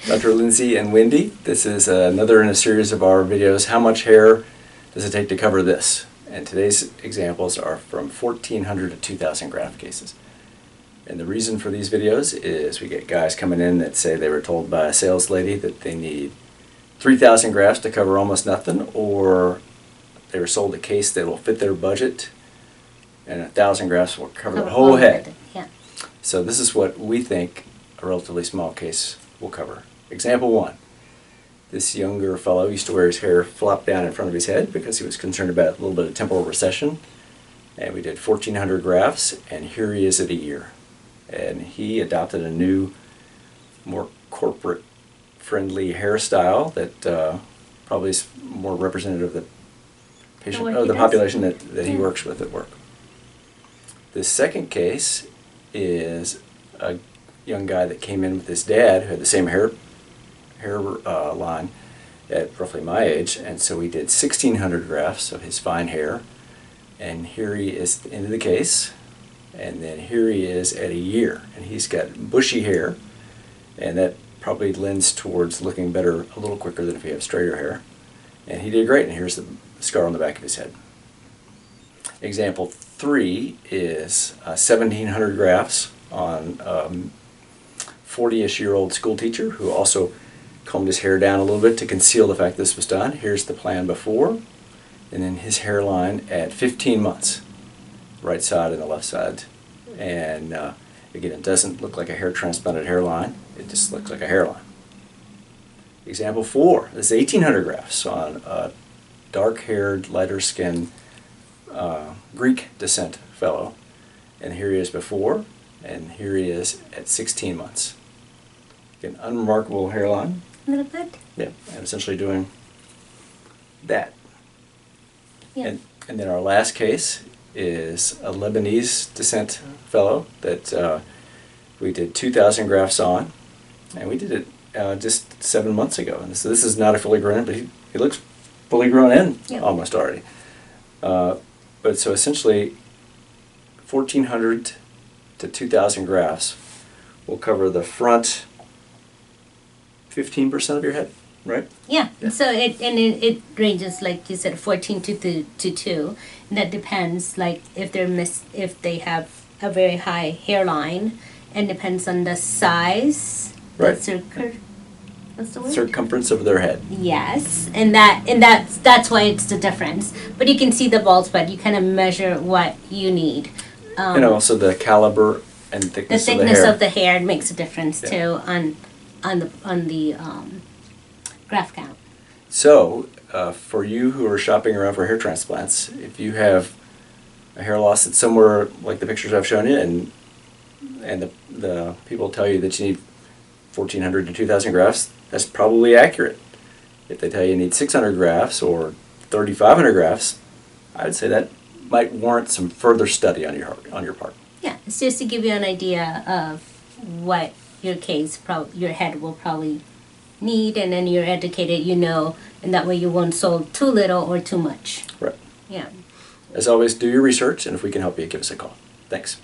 Dr. Lindsey and Wendy. This is another in a series of our videos, How Much Hair Does It Take to Cover This? And today's examples are from 1,400 to 2,000 graft cases. And the reason for these videos is we get guys coming in that say they were told by a sales lady that they need 3,000 grafts to cover almost nothing, or they were sold a case that will fit their budget and 1,000 grafts will cover the whole head. Yeah. So this is what we think a relatively small case will cover. Example 1. This younger fellow used to wear his hair flopped down in front of his head because he was concerned about a little bit of temporal recession. And we did 1,400 grafts, and here he is at a year. And he adopted a new, more corporate-friendly hairstyle that probably is more representative of the patient, of the population that he works with at work. The second case is a young guy that came in with his dad who had the same hair line at roughly my age, and so we did 1,600 grafts of his fine hair, and here he is at the end of the case, and then here he is at a year, and he's got bushy hair, and that probably lends towards looking better a little quicker than if you have straighter hair, and he did great, and here's the scar on the back of his head. Example 3 is 1,700 grafts on 40-ish-year-old school teacher who also combed his hair down a little bit to conceal the fact this was done. Here's the plan before, and then his hairline at 15 months, right side and the left side. And again, it doesn't look like a hair transplanted hairline, it just looks like a hairline. Example 4, this is 1,800 grafts on a dark-haired, lighter-skinned Greek descent fellow. And here he is before, and here he is at 16 months. An unremarkable hairline. A little bit. Yeah, and essentially doing that. Yeah. And then our last case is a Lebanese descent fellow that we did 2,000 grafts on, and we did it just 7 months ago. And so this is not a fully grown in, but he looks fully grown in almost already. But so essentially 1,400 to 2,000 grafts will cover the front 15% of your head, right? Yeah. So it ranges, like you said, 14 to 2, and that depends, like if they have a very high hairline, and depends on the size, right? What's the word? Circumference of their head. Yes, and that's why it's the difference. But you can see the bald spot. You kind of measure what you need. And also the caliber and thickness of the hair. The thickness of the hair makes a difference too on the graft count. So for you who are shopping around for hair transplants, if you have a hair loss that's somewhere like the pictures I've shown you, and the people tell you that you need 1,400 to 2,000 grafts, that's probably accurate. If they tell you need 600 grafts or 3,500 grafts, I would say that might warrant some further study on your part. Yeah, it's just to give you an idea of what your case, your head will probably need, and then you're educated, and that way you won't sold too little or too much. Right. Yeah. As always, do your research, and if we can help you, give us a call. Thanks.